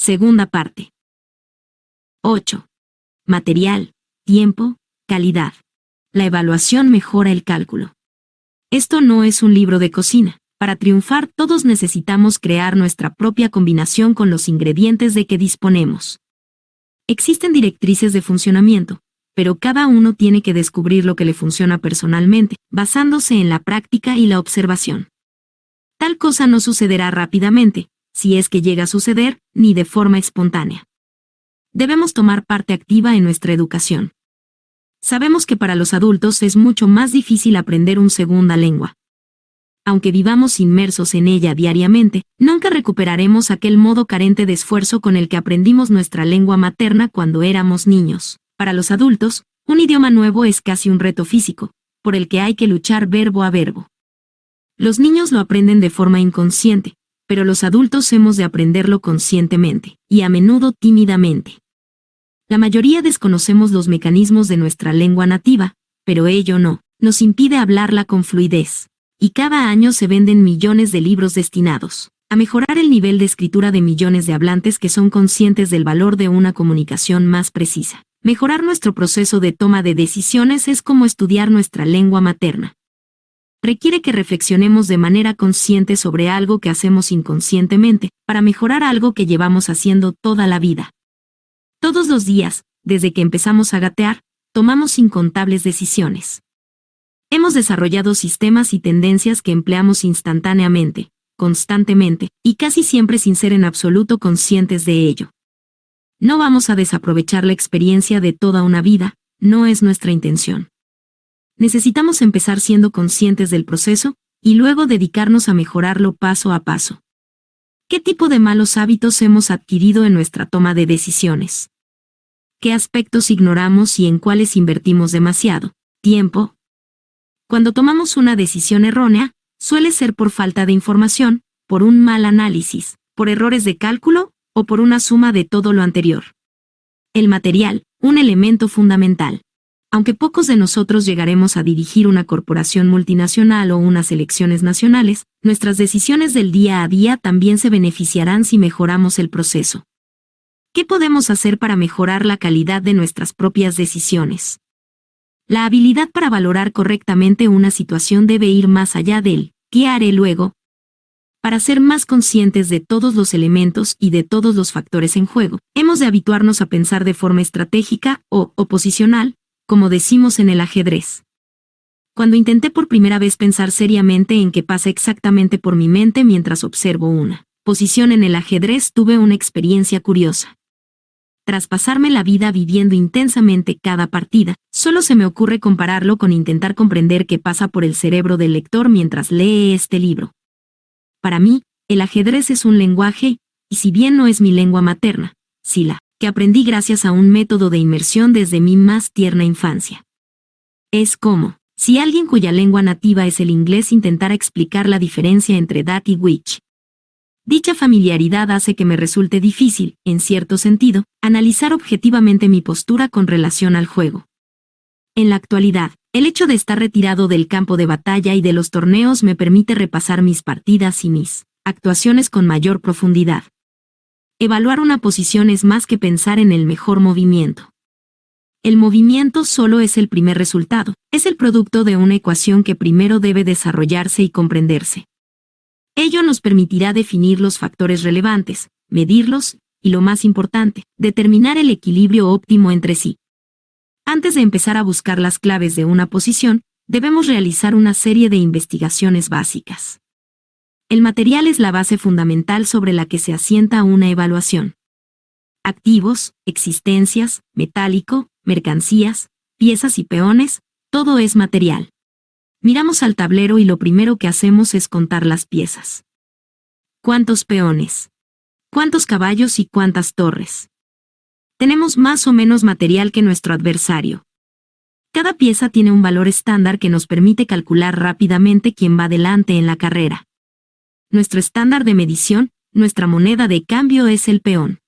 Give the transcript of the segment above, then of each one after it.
Segunda parte. 8. Material, tiempo, calidad. La evaluación mejora el cálculo. Esto no es un libro de cocina. Para triunfar, todos necesitamos crear nuestra propia combinación con los ingredientes de que disponemos. Existen directrices de funcionamiento, pero cada uno tiene que descubrir lo que le funciona personalmente, basándose en la práctica y la observación. Tal cosa no sucederá rápidamente, si es que llega a suceder, ni de forma espontánea. Debemos tomar parte activa en nuestra educación. Sabemos que para los adultos es mucho más difícil aprender una segunda lengua. Aunque vivamos inmersos en ella diariamente, nunca recuperaremos aquel modo carente de esfuerzo con el que aprendimos nuestra lengua materna cuando éramos niños. Para los adultos, un idioma nuevo es casi un reto físico, por el que hay que luchar verbo a verbo. Los niños lo aprenden de forma inconsciente, pero los adultos hemos de aprenderlo conscientemente, y a menudo tímidamente. La mayoría desconocemos los mecanismos de nuestra lengua nativa, pero ello no nos impide hablarla con fluidez. Y cada año se venden millones de libros destinados a mejorar el nivel de escritura de millones de hablantes que son conscientes del valor de una comunicación más precisa. Mejorar nuestro proceso de toma de decisiones es como estudiar nuestra lengua materna. Requiere que reflexionemos de manera consciente sobre algo que hacemos inconscientemente, para mejorar algo que llevamos haciendo toda la vida. Todos los días, desde que empezamos a gatear, tomamos incontables decisiones. Hemos desarrollado sistemas y tendencias que empleamos instantáneamente, constantemente, y casi siempre sin ser en absoluto conscientes de ello. No vamos a desaprovechar la experiencia de toda una vida, no es nuestra intención. Necesitamos empezar siendo conscientes del proceso, y luego dedicarnos a mejorarlo paso a paso. ¿Qué tipo de malos hábitos hemos adquirido en nuestra toma de decisiones? ¿Qué aspectos ignoramos y en cuáles invertimos demasiado tiempo? Cuando tomamos una decisión errónea, suele ser por falta de información, por un mal análisis, por errores de cálculo, o por una suma de todo lo anterior. El material, un elemento fundamental. Aunque pocos de nosotros llegaremos a dirigir una corporación multinacional o unas elecciones nacionales, nuestras decisiones del día a día también se beneficiarán si mejoramos el proceso. ¿Qué podemos hacer para mejorar la calidad de nuestras propias decisiones? La habilidad para valorar correctamente una situación debe ir más allá del ¿qué haré luego? Para ser más conscientes de todos los elementos y de todos los factores en juego, hemos de habituarnos a pensar de forma estratégica o oposicional, como decimos en el ajedrez. Cuando intenté por primera vez pensar seriamente en qué pasa exactamente por mi mente mientras observo una posición en el ajedrez, tuve una experiencia curiosa. Tras pasarme la vida viviendo intensamente cada partida, solo se me ocurre compararlo con intentar comprender qué pasa por el cerebro del lector mientras lee este libro. Para mí, el ajedrez es un lenguaje, y si bien no es mi lengua materna, sí la que aprendí gracias a un método de inmersión desde mi más tierna infancia. Es como si alguien cuya lengua nativa es el inglés intentara explicar la diferencia entre that y which. Dicha familiaridad hace que me resulte difícil, en cierto sentido, analizar objetivamente mi postura con relación al juego. En la actualidad, el hecho de estar retirado del campo de batalla y de los torneos me permite repasar mis partidas y mis actuaciones con mayor profundidad. Evaluar una posición es más que pensar en el mejor movimiento. El movimiento solo es el primer resultado, es el producto de una ecuación que primero debe desarrollarse y comprenderse. Ello nos permitirá definir los factores relevantes, medirlos, y lo más importante, determinar el equilibrio óptimo entre sí. Antes de empezar a buscar las claves de una posición, debemos realizar una serie de investigaciones básicas. El material es la base fundamental sobre la que se asienta una evaluación. Activos, existencias, metálico, mercancías, piezas y peones, todo es material. Miramos al tablero y lo primero que hacemos es contar las piezas. ¿Cuántos peones? ¿Cuántos caballos y cuántas torres? Tenemos más o menos material que nuestro adversario. Cada pieza tiene un valor estándar que nos permite calcular rápidamente quién va delante en la carrera. Nuestro estándar de medición, nuestra moneda de cambio es el peón.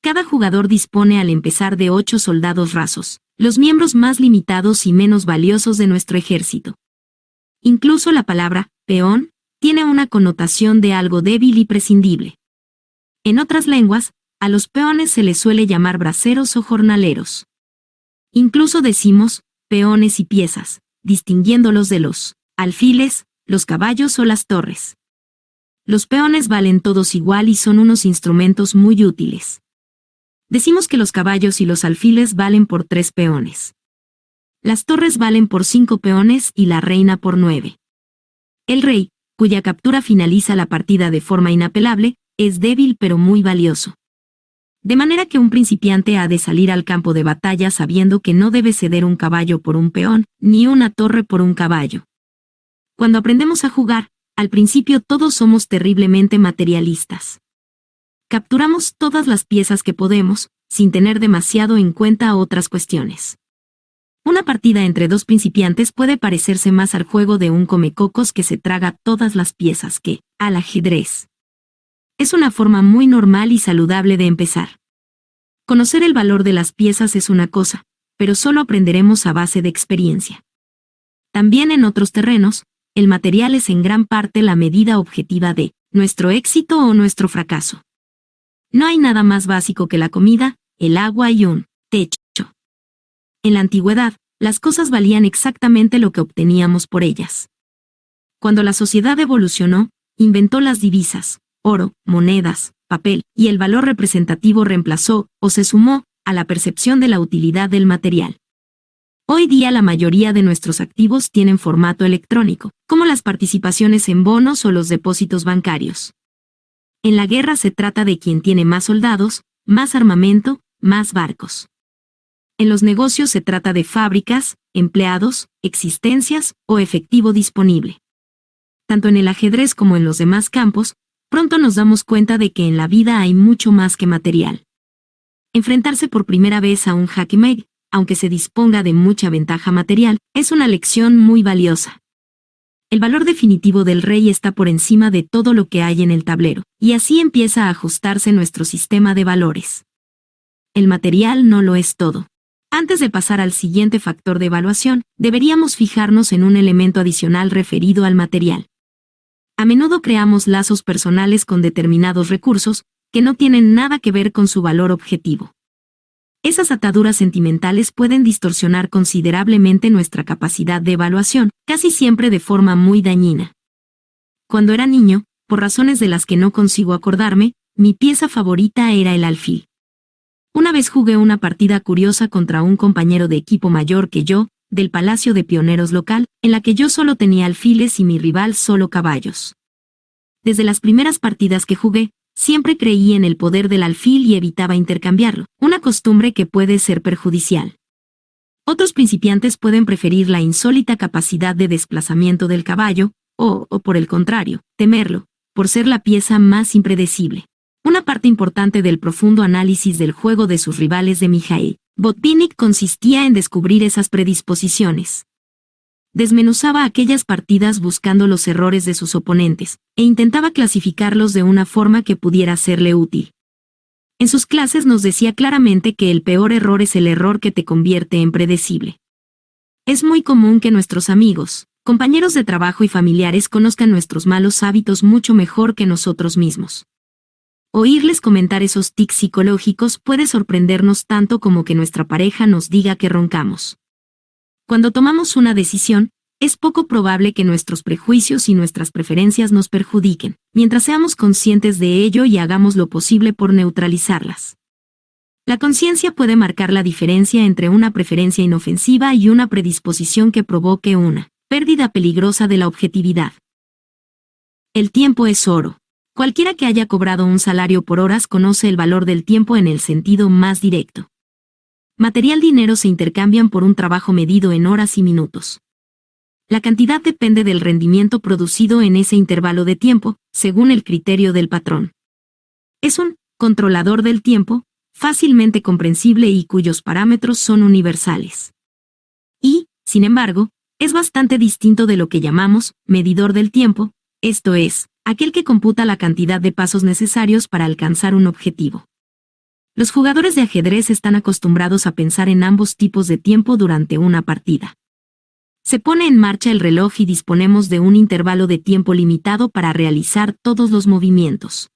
Cada jugador dispone al empezar de 8 soldados rasos, los miembros más limitados y menos valiosos de nuestro ejército. Incluso la palabra peón tiene una connotación de algo débil y prescindible. En otras lenguas, A los peones se les suele llamar braceros o jornaleros. Incluso decimos peones y piezas, distinguiéndolos de los alfiles, los caballos o las torres. Los peones valen todos igual y son unos instrumentos muy útiles. Decimos que los caballos y los alfiles valen por 3 peones. Las torres valen por 5 peones y la reina por 9. El rey, cuya captura finaliza la partida de forma inapelable, es débil pero muy valioso. De manera que un principiante ha de salir al campo de batalla sabiendo que no debe ceder un caballo por un peón, ni una torre por un caballo. Cuando aprendemos a jugar, al principio todos somos terriblemente materialistas. Capturamos todas las piezas que podemos, sin tener demasiado en cuenta otras cuestiones. Una partida entre 2 principiantes puede parecerse más al juego de un comecocos que se traga todas las piezas que al ajedrez. Es una forma muy normal y saludable de empezar. Conocer el valor de las piezas es una cosa, pero solo aprenderemos a base de experiencia. También en otros terrenos, el material es en gran parte la medida objetiva de nuestro éxito o nuestro fracaso. No hay nada más básico que la comida, el agua y un techo. En la antigüedad, las cosas valían exactamente lo que obteníamos por ellas. Cuando la sociedad evolucionó, inventó las divisas, oro, monedas, papel, y el valor representativo reemplazó, o se sumó, a la percepción de la utilidad del material. Hoy día la mayoría de nuestros activos tienen formato electrónico, como las participaciones en bonos o los depósitos bancarios. En la guerra se trata de quien tiene más soldados, más armamento, más barcos. En los negocios se trata de fábricas, empleados, existencias o efectivo disponible. Tanto en el ajedrez como en los demás campos, pronto nos damos cuenta de que en la vida hay mucho más que material. Enfrentarse por primera vez a un jaque mate, aunque se disponga de mucha ventaja material, es una lección muy valiosa. El valor definitivo del rey está por encima de todo lo que hay en el tablero, y así empieza a ajustarse nuestro sistema de valores. El material no lo es todo. Antes de pasar al siguiente factor de evaluación, deberíamos fijarnos en un elemento adicional referido al material. A menudo creamos lazos personales con determinados recursos, que no tienen nada que ver con su valor objetivo. Esas ataduras sentimentales pueden distorsionar considerablemente nuestra capacidad de evaluación, casi siempre de forma muy dañina. Cuando era niño, por razones de las que no consigo acordarme, mi pieza favorita era el alfil. Una vez jugué una partida curiosa contra un compañero de equipo mayor que yo, del Palacio de Pioneros local, en la que yo solo tenía alfiles y mi rival solo caballos. Desde las primeras partidas que jugué, siempre creí en el poder del alfil y evitaba intercambiarlo, una costumbre que puede ser perjudicial. Otros principiantes pueden preferir la insólita capacidad de desplazamiento del caballo, o por el contrario, temerlo, por ser la pieza más impredecible. Una parte importante del profundo análisis del juego de sus rivales de Mikhail Botvinnik consistía en descubrir esas predisposiciones. Desmenuzaba aquellas partidas buscando los errores de sus oponentes, e intentaba clasificarlos de una forma que pudiera serle útil. En sus clases nos decía claramente que el peor error es el error que te convierte en predecible. Es muy común que nuestros amigos, compañeros de trabajo y familiares conozcan nuestros malos hábitos mucho mejor que nosotros mismos. Oírles comentar esos tics psicológicos puede sorprendernos tanto como que nuestra pareja nos diga que roncamos. Cuando tomamos una decisión, es poco probable que nuestros prejuicios y nuestras preferencias nos perjudiquen, mientras seamos conscientes de ello y hagamos lo posible por neutralizarlas. La conciencia puede marcar la diferencia entre una preferencia inofensiva y una predisposición que provoque una pérdida peligrosa de la objetividad. El tiempo es oro. Cualquiera que haya cobrado un salario por horas conoce el valor del tiempo en el sentido más directo. Material y dinero se intercambian por un trabajo medido en horas y minutos. La cantidad depende del rendimiento producido en ese intervalo de tiempo, según el criterio del patrón. Es un controlador del tiempo, fácilmente comprensible y cuyos parámetros son universales. Y, sin embargo, es bastante distinto de lo que llamamos medidor del tiempo, esto es, aquel que computa la cantidad de pasos necesarios para alcanzar un objetivo. Los jugadores de ajedrez están acostumbrados a pensar en ambos tipos de tiempo durante una partida. Se pone en marcha el reloj y disponemos de un intervalo de tiempo limitado para realizar todos los movimientos.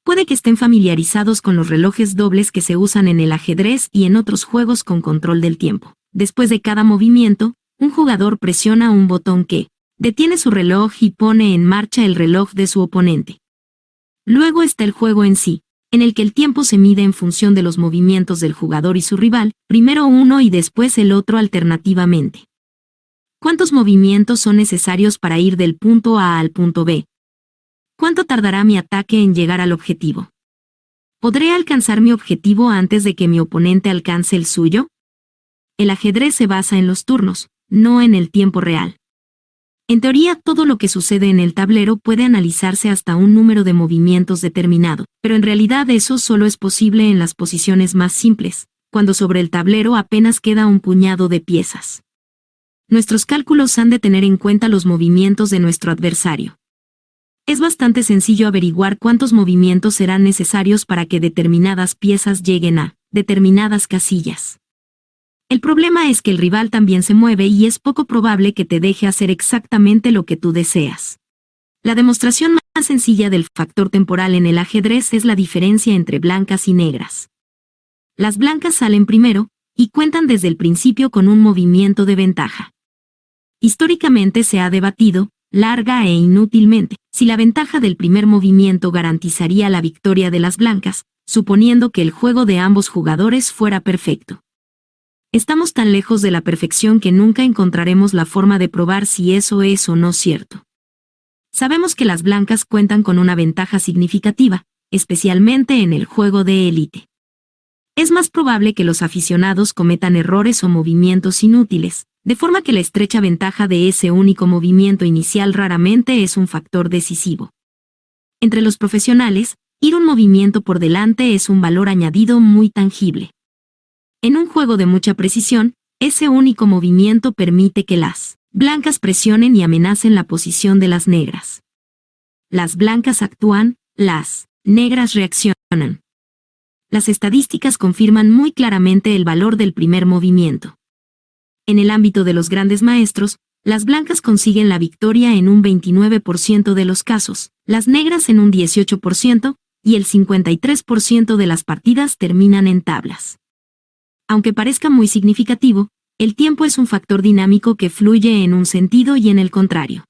Puede que estén familiarizados con los relojes dobles que se usan en el ajedrez y en otros juegos con control del tiempo. Después de cada movimiento, un jugador presiona un botón que detiene su reloj y pone en marcha el reloj de su oponente. Luego está el juego en sí, en el que el tiempo se mide en función de los movimientos del jugador y su rival, primero uno y después el otro alternativamente. ¿Cuántos movimientos son necesarios para ir del punto A al punto B? ¿Cuánto tardará mi ataque en llegar al objetivo? ¿Podré alcanzar mi objetivo antes de que mi oponente alcance el suyo? El ajedrez se basa en los turnos, no en el tiempo real. En teoría, todo lo que sucede en el tablero puede analizarse hasta un número de movimientos determinado, pero en realidad eso solo es posible en las posiciones más simples, cuando sobre el tablero apenas queda un puñado de piezas. Nuestros cálculos han de tener en cuenta los movimientos de nuestro adversario. Es bastante sencillo averiguar cuántos movimientos serán necesarios para que determinadas piezas lleguen a determinadas casillas. El problema es que el rival también se mueve y es poco probable que te deje hacer exactamente lo que tú deseas. La demostración más sencilla del factor temporal en el ajedrez es la diferencia entre blancas y negras. Las blancas salen primero y cuentan desde el principio con un movimiento de ventaja. Históricamente se ha debatido, larga e inútilmente, si la ventaja del primer movimiento garantizaría la victoria de las blancas, suponiendo que el juego de ambos jugadores fuera perfecto. Estamos tan lejos de la perfección que nunca encontraremos la forma de probar si eso es o no cierto. Sabemos que las blancas cuentan con una ventaja significativa, especialmente en el juego de élite. Es más probable que los aficionados cometan errores o movimientos inútiles, de forma que la estrecha ventaja de ese único movimiento inicial raramente es un factor decisivo. Entre los profesionales, ir un movimiento por delante es un valor añadido muy tangible. En un juego de mucha precisión, ese único movimiento permite que las blancas presionen y amenacen la posición de las negras. Las blancas actúan, las negras reaccionan. Las estadísticas confirman muy claramente el valor del primer movimiento. En el ámbito de los grandes maestros, las blancas consiguen la victoria en un 29% de los casos, las negras en un 18%, y el 53% de las partidas terminan en tablas. Aunque parezca muy significativo, el tiempo es un factor dinámico que fluye en un sentido y en el contrario.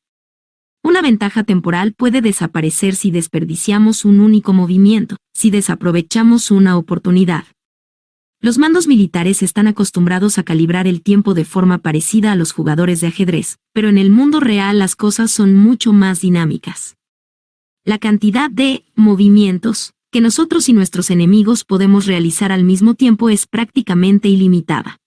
Una ventaja temporal puede desaparecer si desperdiciamos un único movimiento, si desaprovechamos una oportunidad. Los mandos militares están acostumbrados a calibrar el tiempo de forma parecida a los jugadores de ajedrez, pero en el mundo real las cosas son mucho más dinámicas. La cantidad de movimientos que nosotros y nuestros enemigos podemos realizar al mismo tiempo es prácticamente ilimitada.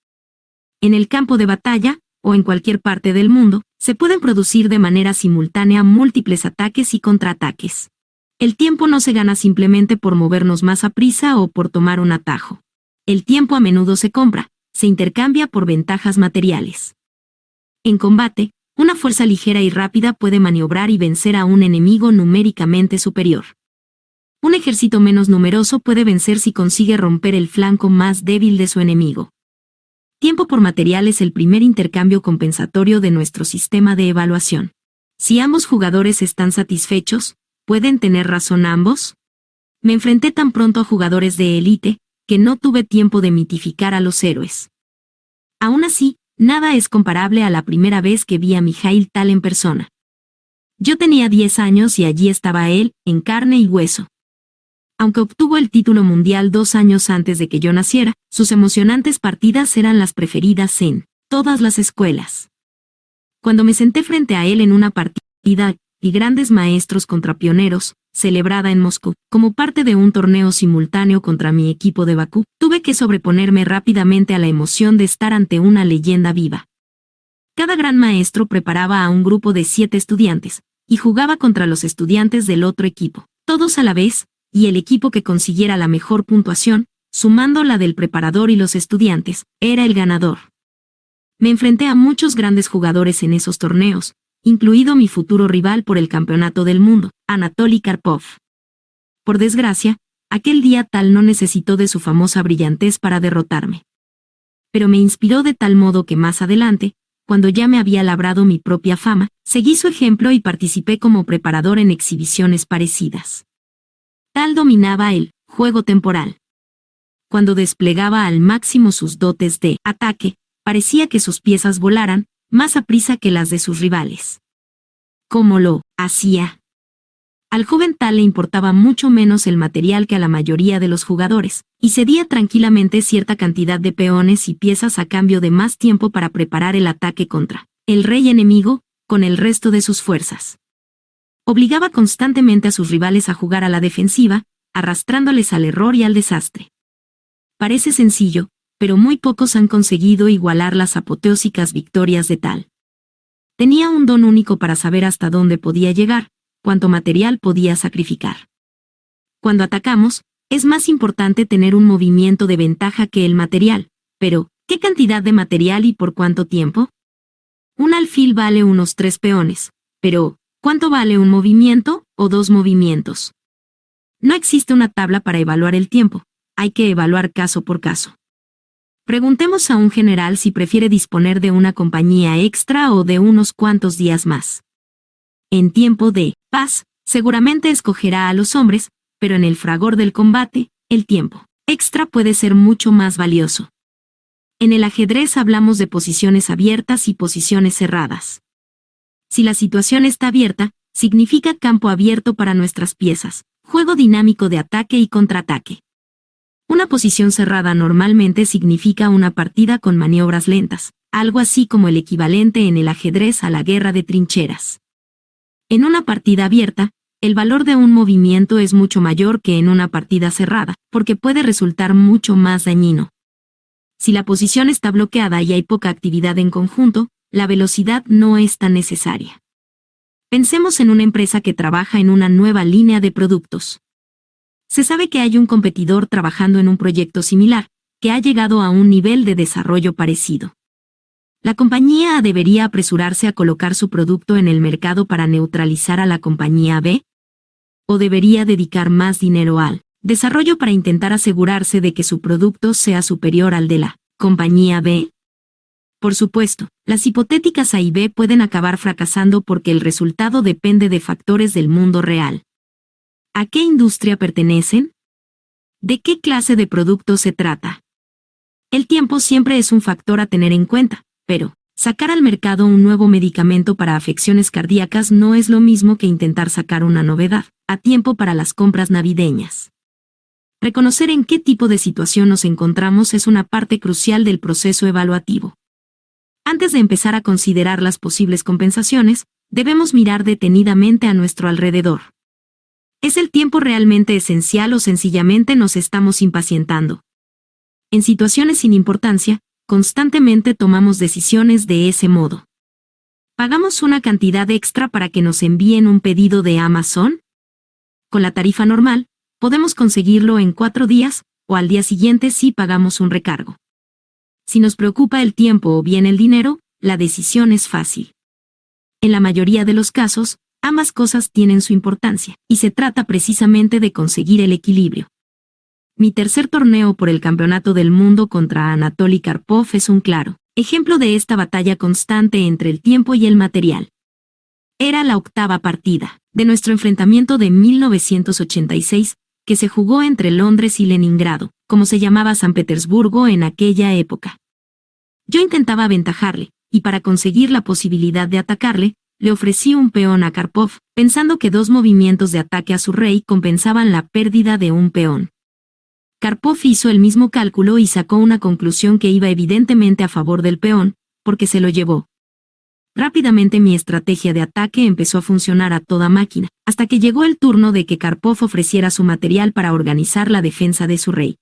En el campo de batalla, o en cualquier parte del mundo, se pueden producir de manera simultánea múltiples ataques y contraataques. El tiempo no se gana simplemente por movernos más a prisa o por tomar un atajo. El tiempo a menudo se compra, se intercambia por ventajas materiales. En combate, una fuerza ligera y rápida puede maniobrar y vencer a un enemigo numéricamente superior. Un ejército menos numeroso puede vencer si consigue romper el flanco más débil de su enemigo. Tiempo por material es el primer intercambio compensatorio de nuestro sistema de evaluación. Si ambos jugadores están satisfechos, ¿pueden tener razón ambos? Me enfrenté tan pronto a jugadores de élite, que no tuve tiempo de mitificar a los héroes. Aún así, nada es comparable a la primera vez que vi a Mikhail Tal en persona. Yo tenía 10 años y allí estaba él, en carne y hueso. Aunque obtuvo el título mundial 2 años antes de que yo naciera, sus emocionantes partidas eran las preferidas en todas las escuelas. Cuando me senté frente a él en una partida y grandes maestros contra pioneros, celebrada en Moscú, como parte de un torneo simultáneo contra mi equipo de Bakú, tuve que sobreponerme rápidamente a la emoción de estar ante una leyenda viva. Cada gran maestro preparaba a un grupo de 7 estudiantes, y jugaba contra los estudiantes del otro equipo, todos a la vez, y el equipo que consiguiera la mejor puntuación, sumando la del preparador y los estudiantes, era el ganador. Me enfrenté a muchos grandes jugadores en esos torneos, incluido mi futuro rival por el campeonato del mundo, Anatoly Karpov. Por desgracia, aquel día Tal no necesitó de su famosa brillantez para derrotarme. Pero me inspiró de tal modo que más adelante, cuando ya me había labrado mi propia fama, seguí su ejemplo y participé como preparador en exhibiciones parecidas. Tal dominaba el juego temporal. Cuando desplegaba al máximo sus dotes de ataque, parecía que sus piezas volaran más aprisa que las de sus rivales. ¿Cómo lo hacía? Al joven Tal le importaba mucho menos el material que a la mayoría de los jugadores, y cedía tranquilamente cierta cantidad de peones y piezas a cambio de más tiempo para preparar el ataque contra el rey enemigo, con el resto de sus fuerzas. Obligaba constantemente a sus rivales a jugar a la defensiva, arrastrándoles al error y al desastre. Parece sencillo, pero muy pocos han conseguido igualar las apoteósicas victorias de Tal. Tenía un don único para saber hasta dónde podía llegar, cuánto material podía sacrificar. Cuando atacamos, es más importante tener un movimiento de ventaja que el material, pero, ¿qué cantidad de material y por cuánto tiempo? Un alfil vale unos 3 peones, pero, ¿cuánto vale un movimiento o 2 movimientos? No existe una tabla para evaluar el tiempo, hay que evaluar caso por caso. Preguntemos a un general si prefiere disponer de una compañía extra o de unos cuantos días más. En tiempo de paz, seguramente escogerá a los hombres, pero en el fragor del combate, el tiempo extra puede ser mucho más valioso. En el ajedrez hablamos de posiciones abiertas y posiciones cerradas. Si la situación está abierta, significa campo abierto para nuestras piezas, juego dinámico de ataque y contraataque. Una posición cerrada normalmente significa una partida con maniobras lentas, algo así como el equivalente en el ajedrez a la guerra de trincheras. En una partida abierta, el valor de un movimiento es mucho mayor que en una partida cerrada, porque puede resultar mucho más dañino. Si la posición está bloqueada y hay poca actividad en conjunto, la velocidad no es tan necesaria. Pensemos en una empresa que trabaja en una nueva línea de productos. Se sabe que hay un competidor trabajando en un proyecto similar, que ha llegado a un nivel de desarrollo parecido. ¿La compañía A debería apresurarse a colocar su producto en el mercado para neutralizar a la compañía B? ¿O debería dedicar más dinero al desarrollo para intentar asegurarse de que su producto sea superior al de la compañía B? Por supuesto, las hipotéticas A y B pueden acabar fracasando porque el resultado depende de factores del mundo real. ¿A qué industria pertenecen? ¿De qué clase de producto se trata? El tiempo siempre es un factor a tener en cuenta, pero sacar al mercado un nuevo medicamento para afecciones cardíacas no es lo mismo que intentar sacar una novedad a tiempo para las compras navideñas. Reconocer en qué tipo de situación nos encontramos es una parte crucial del proceso evaluativo. Antes de empezar a considerar las posibles compensaciones, debemos mirar detenidamente a nuestro alrededor. ¿Es el tiempo realmente esencial o sencillamente nos estamos impacientando? En situaciones sin importancia, constantemente tomamos decisiones de ese modo. ¿Pagamos una cantidad extra para que nos envíen un pedido de Amazon? Con la tarifa normal, podemos conseguirlo en 4 días, o al día siguiente si pagamos un recargo. Si nos preocupa el tiempo o bien el dinero, la decisión es fácil. En la mayoría de los casos, ambas cosas tienen su importancia, y se trata precisamente de conseguir el equilibrio. Mi tercer torneo por el Campeonato del Mundo contra Anatoly Karpov es un claro ejemplo de esta batalla constante entre el tiempo y el material. Era la 8ª partida de nuestro enfrentamiento de 1986, que se jugó entre Londres y Leningrado, como se llamaba San Petersburgo en aquella época. Yo intentaba aventajarle, y para conseguir la posibilidad de atacarle, le ofrecí un peón a Karpov, pensando que 2 movimientos de ataque a su rey compensaban la pérdida de un peón. Karpov hizo el mismo cálculo y sacó una conclusión que iba evidentemente a favor del peón, porque se lo llevó. Rápidamente mi estrategia de ataque empezó a funcionar a toda máquina, hasta que llegó el turno de que Karpov ofreciera su material para organizar la defensa de su rey.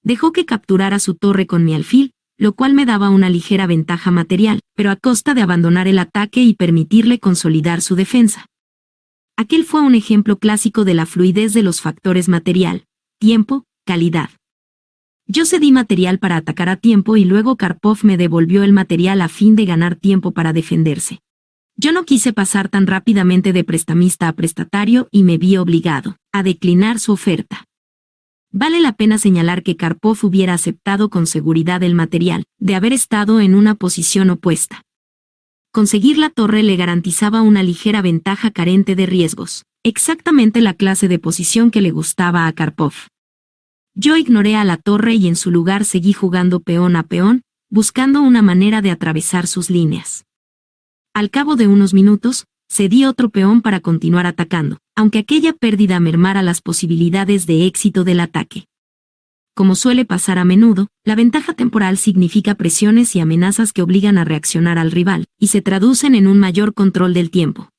Dejó que capturara su torre con mi alfil, lo cual me daba una ligera ventaja material, pero a costa de abandonar el ataque y permitirle consolidar su defensa. Aquel fue un ejemplo clásico de la fluidez de los factores material, tiempo, calidad. Yo cedí material para atacar a tiempo y luego Karpov me devolvió el material a fin de ganar tiempo para defenderse. Yo no quise pasar tan rápidamente de prestamista a prestatario y me vi obligado a declinar su oferta. Vale la pena señalar que Karpov hubiera aceptado con seguridad el material, de haber estado en una posición opuesta. Conseguir la torre le garantizaba una ligera ventaja carente de riesgos. Exactamente la clase de posición que le gustaba a Karpov. Yo ignoré a la torre y en su lugar seguí jugando peón a peón, buscando una manera de atravesar sus líneas. Al cabo de unos minutos, cedí otro peón para continuar atacando, aunque aquella pérdida mermara las posibilidades de éxito del ataque. Como suele pasar a menudo, la ventaja temporal significa presiones y amenazas que obligan a reaccionar al rival, y se traducen en un mayor control del tiempo.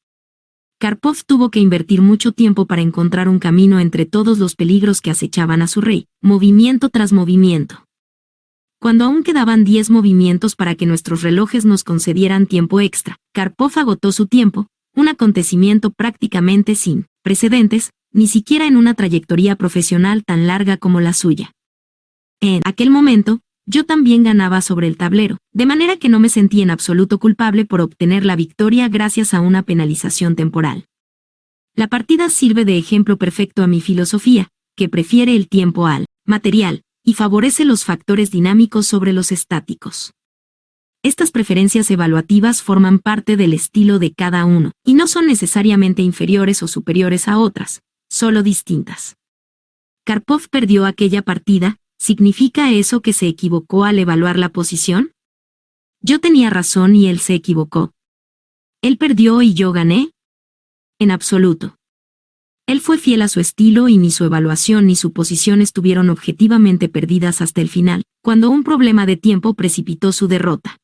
Karpov tuvo que invertir mucho tiempo para encontrar un camino entre todos los peligros que acechaban a su rey, movimiento tras movimiento. Cuando aún quedaban 10 movimientos para que nuestros relojes nos concedieran tiempo extra, Karpov agotó su tiempo, un acontecimiento prácticamente sin precedentes, ni siquiera en una trayectoria profesional tan larga como la suya. En aquel momento, yo también ganaba sobre el tablero, de manera que no me sentí en absoluto culpable por obtener la victoria gracias a una penalización temporal. La partida sirve de ejemplo perfecto a mi filosofía, que prefiere el tiempo al material, y favorece los factores dinámicos sobre los estáticos. Estas preferencias evaluativas forman parte del estilo de cada uno, y no son necesariamente inferiores o superiores a otras, solo distintas. Karpov perdió aquella partida. ¿Significa eso que se equivocó al evaluar la posición? Yo tenía razón y él se equivocó. ¿Él perdió y yo gané? En absoluto. Él fue fiel a su estilo y ni su evaluación ni su posición estuvieron objetivamente perdidas hasta el final, cuando un problema de tiempo precipitó su derrota.